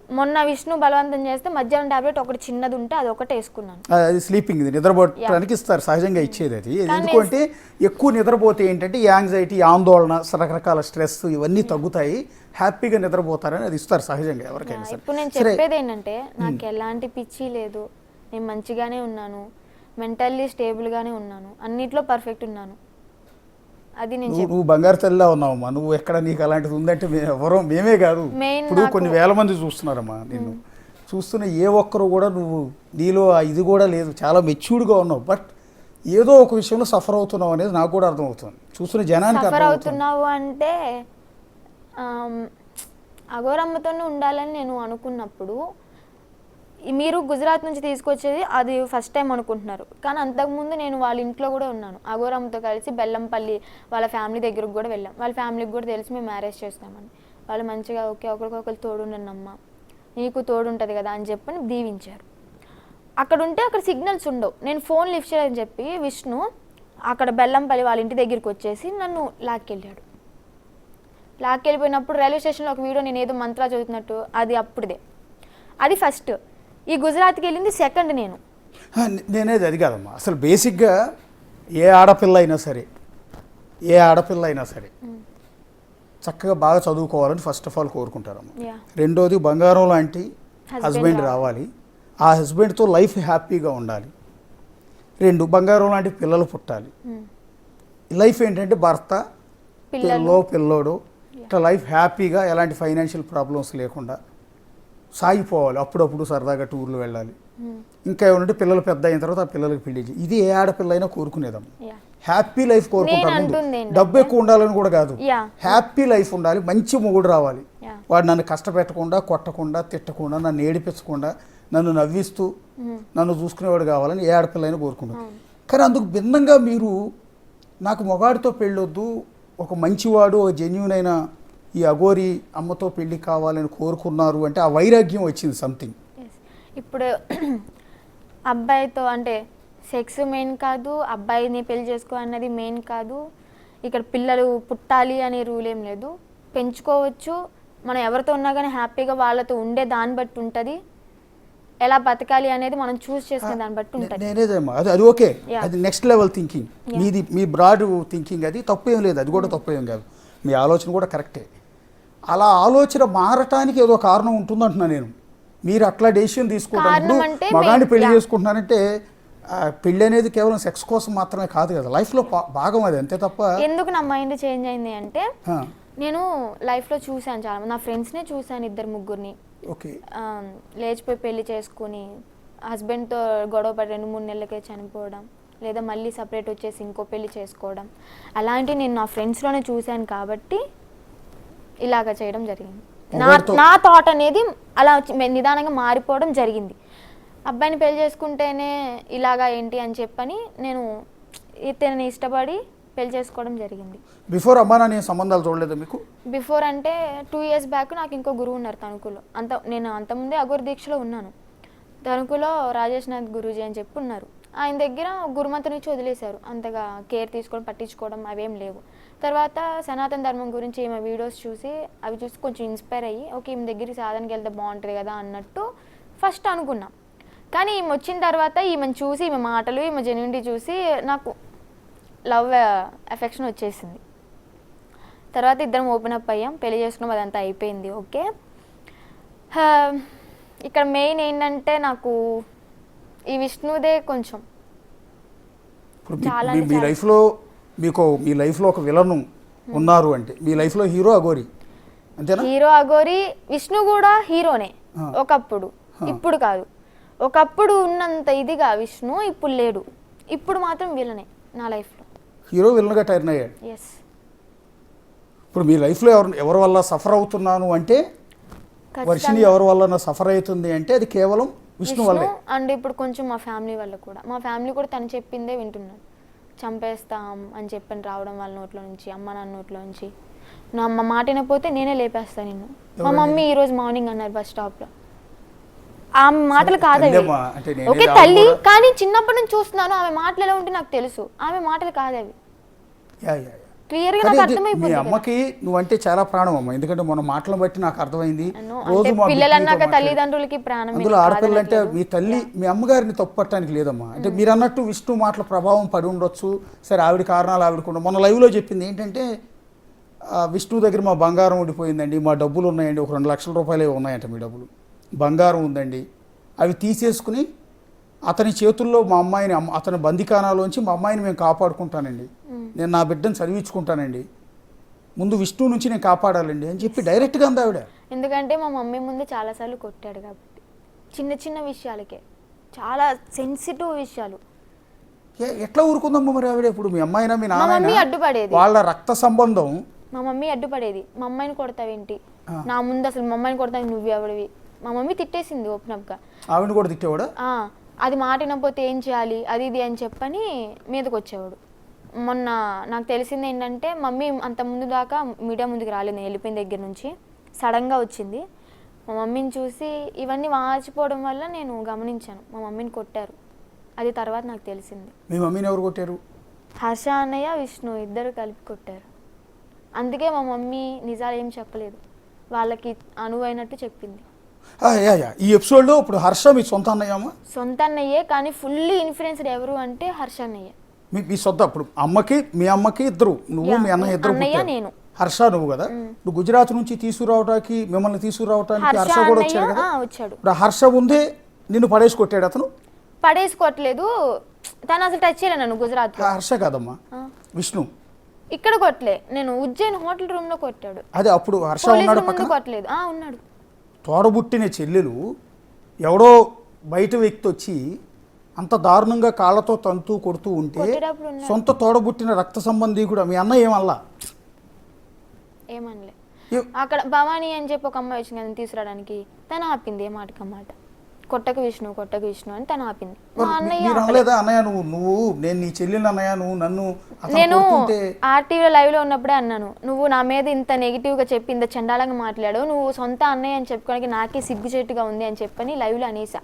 మొన్న విష్ణు బలవంతం చేస్తే మధ్యాహ్నం టాబ్లెట్ ఒకటి చిన్నది ఉంటే అది ఒకటి వేసుకున్నాను. అది స్లీపింగ్, నిద్రపోవడానికి ఇస్తారు, సహజంగా ఇచ్చేది అది. ఎందుకంటే ఎక్కువ నిద్రపోతే ఏంటంటే యాంగ్జైటీ, ఆందోళన, రకరకాల స్ట్రెస్ ఇవన్నీ తగ్గుతాయి, హ్యాపీగా నిద్రపోతారని అది ఇస్తారు సహజంగా ఎవరికైనా సరే. ఇప్పుడు నేను చెప్పేది ఏంటంటే నాకు ఎలాంటి పిచ్చి లేదు, నేను మంచిగానే ఉన్నాను, మెంటల్లీ స్టేబుల్గానే ఉన్నాను, అన్నిట్లో పర్ఫెక్ట్ ఉన్నాను. అది నువ్వు బంగారు తల్లిలా ఉన్నావమ్మా. నువ్వు ఎక్కడ నీకు అలాంటిది ఉందంటే మేమే కాదు, ఇప్పుడు కొన్ని వేల మంది చూస్తున్నారమ్మా నిన్ను. చూస్తున్న ఏ ఒక్కరు కూడా నువ్వు నీలో ఇది కూడా లేదు, చాలా మెచ్యూర్డ్గా ఉన్నావు. బట్ ఏదో ఒక విషయంలో సఫర్ అవుతున్నావు అనేది నాకు కూడా అర్థమవుతుంది, చూస్తున్న జనానికి సఫర్ అవుతున్నావు అంటే అఘోరమ్మతోనే ఉండాలని నేను అనుకున్నప్పుడు, మీరు గుజరాత్ నుంచి తీసుకొచ్చేది అది ఫస్ట్ టైం అనుకుంటున్నారు, కానీ అంతకుముందు నేను వాళ్ళ ఇంట్లో కూడా ఉన్నాను. అఘోరమ్మతో కలిసి బెల్లంపల్లి వాళ్ళ ఫ్యామిలీ దగ్గరకు కూడా వెళ్ళాం. వాళ్ళ ఫ్యామిలీకి కూడా తెలిసి మేము మ్యారేజ్ చేస్తామని. వాళ్ళు మంచిగా ఓకే ఒకరికొకరు తోడుండన్నమ్మ, నీకు తోడుంటుంది కదా అని చెప్పని దీవించారు. అక్కడ ఉంటే అక్కడ సిగ్నల్స్ ఉండవు, నేను ఫోన్ లిఫ్ట్ చేయాలని చెప్పి విష్ణు అక్కడ బెల్లంపల్లి వాళ్ళ ఇంటి దగ్గరికి వచ్చేసి నన్ను లాక్కెళ్ళాడు. లాక్కెళ్ళిపోయినప్పుడు రైల్వే స్టేషన్లో ఒక వీడియో నేను ఏదో మంత్రా చదువుతున్నట్టు, అది అప్పుడుదే. అది ఫస్ట్. ఈ గుజరాత్కి వెళ్ళింది సెకండ్. నేనేది అది కాదమ్మా. అసలు బేసిక్గా ఏ ఆడపిల్ల అయినా సరే చక్కగా బాగా చదువుకోవాలని ఫస్ట్ ఆఫ్ ఆల్ కోరుకుంటారమ్మా. రెండోది బంగారం లాంటి హస్బెండ్ రావాలి, ఆ హస్బెండ్తో లైఫ్ హ్యాపీగా ఉండాలి. రెండు, బంగారం లాంటి పిల్లలు పుట్టాలి. లైఫ్ ఏంటంటే భర్త, పిల్లోడు, ఇట్లా లైఫ్ హ్యాపీగా ఎలాంటి ఫైనాన్షియల్ ప్రాబ్లమ్స్ లేకుండా సాగిపోవాలి. అప్పుడప్పుడు సరదాగా టూర్లు వెళ్ళాలి. ఇంకా ఏమంటే పిల్లలు పెద్ద అయిన తర్వాత ఆ పిల్లలకి పెళ్లి చేయాలి. ఇది ఏ ఆడపిల్ల అయినా కోరుకునేదమ్మా. హ్యాపీ లైఫ్ కోరుకుంటారు. డబ్బు ఎక్కువ ఉండాలని కూడా కాదు, హ్యాపీ లైఫ్ ఉండాలి. మంచి మొగుడు రావాలి, వాడు నన్ను కష్టపెట్టకుండా, కొట్టకుండా, తిట్టకుండా, నన్ను ఏడిపించకుండా, నన్ను నవ్విస్తూ నన్ను చూసుకునేవాడు కావాలని ఏ ఆడపిల్ల అయినా కోరుకుంటారు. కానీ అందుకు భిన్నంగా మీరు నాకు మొగాడితో పెళ్ళొద్దు, ఒక మంచివాడు, ఒక జెన్యూన్ అయిన ఈ అఘోరి అమ్మతో పెళ్లి కావాలని కోరుకున్నారు అంటే ఆ వైరాగ్యం వచ్చింది సంథింగ్. ఇప్పుడు అబ్బాయితో అంటే సెక్స్ మెయిన్ కాదు, అబ్బాయిని పెళ్లి చేసుకో అన్నది మెయిన్ కాదు, ఇక్కడ పిల్లలు పుట్టాలి అనే రూల్ ఏం లేదు, పెంచుకోవచ్చు. మనం ఎవరితో ఉన్నా కానీ హ్యాపీగా వాళ్ళతో ఉండే దాన్ని బట్టి ఉంటుంది, ఎలా బతకాలి అనేది మనం చూస్ చేసుకునే దాన్ని బట్టి ఉంటుంది. నేనేదేమో అది ఓకే, అది నెక్స్ట్ లెవెల్ థింకింగ్ మీది, మీ బ్రాడ్ థింకింగ్, అది తప్పేం లేదు, అది కూడా తప్పేం కాదు, మీ ఆలోచన కూడా కరెక్టే. అలా ఆలోచన మారటానికి ఏదో కారణం ఉంటుందంటున్నా నేను. మీరు అట్లా డెసిషన్ తీసుకోవడానికి మగాన్ని పెళ్లి చేసుకుంటున్నారంటే పెళ్ళి అనేది కేవలం సెక్స్ కోసం మాత్రమే కాదు కదా, లైఫ్లో భాగం అది, అంతే తప్ప. ఎందుకు నా మైండ్ చేంజ్ అయింది అంటే నేను లైఫ్లో చూశాను చాలా, నా ఫ్రెండ్స్నే చూశాను, 2-3 ఓకే లేచిపోయి పెళ్లి చేసుకుని హస్బెండ్తో గొడవ పడి 2-3 నెలలకే చనిపోవడం, లేదా మళ్ళీ సపరేట్ వచ్చేసి ఇంకో పెళ్లి చేసుకోవడం, అలాంటివి నేను నా ఫ్రెండ్స్లోనే చూశాను కాబట్టి ఇలాగ చేయడం జరిగింది. నా థాట్ అనేది అలా నిదానంగా మారిపోవడం జరిగింది. అబ్బాయిని పెళ్లి చేసుకుంటేనే ఇలాగా ఏంటి అని చెప్పని నేను ఇతన్ని ఇష్టపడి పెళ్లి చేసుకోవడం జరిగింది. బిఫోర్ అమ్మా నాన్న సంబంధాలు చూడలేదు మీకు? బిఫోర్ అంటే 2 years బ్యాక్ నాకు ఇంకో గురువు ఉన్నారు తణుకులో. నేను అంతకుముందే అఘోరి దీక్షలో ఉన్నాను. తణుకులో రాజేష్ నాథ్ గురూజీ అని చెప్పి ఉన్నారు. ఆయన దగ్గర గురుమంతుని నుంచి వదిలేశారు, అంతగా కేర్ తీసుకోవడం పట్టించుకోవడం అవేం లేవు. తర్వాత సనాతన ధర్మం గురించి ఈమె వీడియోస్ చూసి అవి చూసి కొంచెం ఇన్స్పైర్ అయ్యి ఓకే ఈమె దగ్గరికి సాధనకి వెళ్తే బాగుంటుంది కదా అన్నట్టు ఫస్ట్ అనుకున్నాం. కానీ ఈమె వచ్చిన తర్వాత ఈమెను చూసి, ఈమె మాటలు, ఈమె జెన్యూనిటీ చూసి నాకు లవ్ ఎఫెక్షన్ వచ్చేసింది. తర్వాత ఇద్దరం ఓపెన్ అప్ అయ్యాం, పెళ్లి చేసుకున్నాం, అదంతా అయిపోయింది. ఓకే, ఇక్కడ మెయిన్ ఏంటంటే నాకు ఈ విష్ణుదే కొంచెం చాలా మీ లైఫ్లో మీ లైఫ్లో ఒక విలన్ ఉన్నారు అంటే మీ లైఫ్లో హీరో అఘోరి అంతేనా? హీరో అఘోరి, విష్ణు కూడా హీరోనే ఒకప్పుడు, ఇప్పుడు కాదు. ఒకప్పుడు ఉన్నంత ఇదిగా విష్ణు ఇప్పుడు లేడు, ఇప్పుడు మాత్రం విలనే నా లైఫ్లో. హీరో విలన్గా టర్న్ అయ్యాడు. ఎస్. ఇప్పుడు మీ లైఫ్లో ఎవరి వల్ల సఫర్ అవుతున్నాను అంటే, వర్షిని ఎవరి వల్ల సఫర్ అవుతుంది అంటే అది కేవలం విష్ణు వల్లే. అండ్ ఇప్పుడు కొంచెం మా ఫ్యామిలీ వల్ల కూడా, మా ఫ్యామిలీ కూడా తను చెప్పిందే వింటున్నాను. చంపేస్తాం అని చెప్పని రావడం వాళ్ళ నోట్లో నుంచి, అమ్మ నాన్న నోట్లో నుంచి. నా అమ్మ మాట వినకపోతే నేనే లేపేస్తాను నిన్ను. మా మమ్మీ ఈరోజు మార్నింగ్ అన్నారు బస్ స్టాప్లో. ఆమె మాటలు కాదవి. ఓకే తల్లి, కానీ చిన్నప్పటి నుంచి చూస్తున్నాను ఆమె మాటలు ఎలా ఉంటే నాకు తెలుసు, ఆమె మాటలు కాదవి. క్లియర్ గా కానీ నాకు ఇది మీ అర్థమైపోయింది కదా. అమ్మకి నువ్వంటే చాలా ప్రాణం అమ్మ, ఎందుకంటే మన మాటలను బట్టి నాకు అర్థమైంది. అను, రోజు అంటే మా పిల్లలు బిడ్డలతో అన్నాక మాట్లాడి- తల్లిదండ్రులకి ప్రాణం అందులో ఆడపిల్లలు అంటే మీ తల్లి మీ అమ్మగారిని తప్పట్టడానికి లేదమ్మా. అంటే మీరు అన్నట్టు విష్ణు మాటల ప్రభావం పడి ఉండొచ్చు. సరే ఆవిడ కారణాలు ఆవిడకు ఉండవు. మొన్న లైవ్లో చెప్పింది ఏంటంటే విష్ణు దగ్గర మా బంగారం ఉండిపోయిందండి, మా డబ్బులు ఉన్నాయండి, ఒక 2 లక్షల రూపాయలే ఉన్నాయంట మీ డబ్బులు, బంగారం ఉందండి, అవి తీసేసుకుని అతని చేతుల్లో మా అమ్మాయిని అతని బందికానాలోంచి మా అమ్మాయిని మేము కాపాడుకుంటానండి, నేను నా బిడ్డను చదివించుకుంటానండి, ముందు విష్ణు నుంచి నేను కాపాడాలండి అని చెప్పి డైరెక్ట్గా అంది ఆవిడ. ఎందుకంటే మా మమ్మీ ముందు చాలాసార్లు కొట్టాడు కాబట్టి చిన్న చిన్న విషయాలకే, చాలా సెన్సిటివ్ విషయాలు. ఎట్లా ఊరుకుందమ్మా మరి ఆవిడ? ఇప్పుడు మీ అమ్మాయినా మీ మా మమ్మీ నాన్న అడ్డుపడేది, వాళ్ళ రక్త సంబంధం. మా మమ్మీ అడ్డుపడేది. మా అమ్మాయిని కొడతావేంటి, నా ముందు అసలు మా అమ్మాయిని కొడతావు నువ్వు ఎవడివి, మా మమ్మీ తిట్టేసింది ఓపెన్ అప్గా. ఆవిడ కూడా తిట్టేవాడా? అది మాట వినకపోతే ఏం చేయాలి అది ఇది అని చెప్పని మీదకి వచ్చేవాడు. మొన్న నాకు తెలిసింది ఏంటంటే మమ్మీ అంత ముందు దాకా మీడియా ముందుకు రాలేదు, నేను వెళ్ళిపోయిన దగ్గర నుంచి సడన్గా వచ్చింది. మా మమ్మీని చూసి ఇవన్నీ వాచిపోవడం వల్ల నేను గమనించాను మా మమ్మీని కొట్టారు. అది తర్వాత నాకు తెలిసింది. మీ మమ్మీని ఎవరు కొట్టారు? హర్ష అన్నయ్య విష్ణు ఇద్దరు కలిపి కొట్టారు. అందుకే మా మమ్మీ నిజాలు ఏం చెప్పలేదు, వాళ్ళకి అనువైనట్టు చెప్పింది. ఈ ఎపిసోడ్లో ఇప్పుడు హర్ష మీ సొంత అన్నయ్యమ్మా? సొంత అన్నయ్యే, కానీ ఫుల్లీ ఇన్ఫ్లుయెన్స్డ్ ఎవరు అంటే హర్ష అన్నయ్య. మీ సొంత. ఇప్పుడు మీ అమ్మకి ఇద్దరు, నువ్వు మీ అన్నయ్య ఇద్దరు అన్నయ్య పుట్టారు. నేను. హర్ష నువ్వు కదా, నువ్వు గుజరాత్ నుంచి మిమ్మల్ని తీసుకురావడానికి హర్ష కూడా వచ్చాడు కదా. వచ్చాడు. ఇప్పుడు హర్ష ముందే నిన్ను పడేసి కొట్టాడు అతను? పడేసుకోవట్లేదు, తను అసలు టచ్ చేయలే నన్ను గుజరాత్ లో. హర్ష కాదమ్మా, విష్ణు. ఇక్కడ కొట్టలే, నేను ఉజ్జయిన్ హోటల్ రూమ్ లో కొట్టాడు. అదే అప్పుడు హర్ష పోలీసుల ఉన్నాడు ముందు పక్కన? కొట్టలేదు. ఉన్నాడు. తోడబుట్టిన చెల్లెలు ఎవడో బయట వ్యక్తి వచ్చి అంత దారుణంగా కాళ్ళతో తంతూ కొడుతూ ఉంటే కొట్టేటప్పుడు ఉన్నాడు. సొంత తోడబుట్టిన రక్త సంబంధి కూడా మీ అన్న ఏమల్లా? ఏమనలే. అక్కడ భవానీ అని చెప్పి ఒక అమ్మాయి వచ్చింది కదా తీసుకురావడానికి, తను ఆపింది ఏ మాటకి మాట, కొట్టకు విష్ణు అని తను ఆపింది. మా అన్నయ్య మీరు అనలేదా అన్నయ్య నువ్వు నేను నీ చెల్లెలు అన్నయ్య నువ్వు నన్ను అతను నేను కొడుతుంటే? ఆర్టీవీలో లైవ్ లో ఉన్నప్పుడే అన్నాను, నువ్వు నా మీద ఇంత నెగిటివ్ గా చెప్పి ఇంత చండాలంగా మాట్లాడావు, నువ్వు సొంత అన్నయ్య అని చెప్పుకోవడానికి నాకే సిగ్గుచేటుగా ఉంది అని చెప్పని లైవ్ లో అనేసా.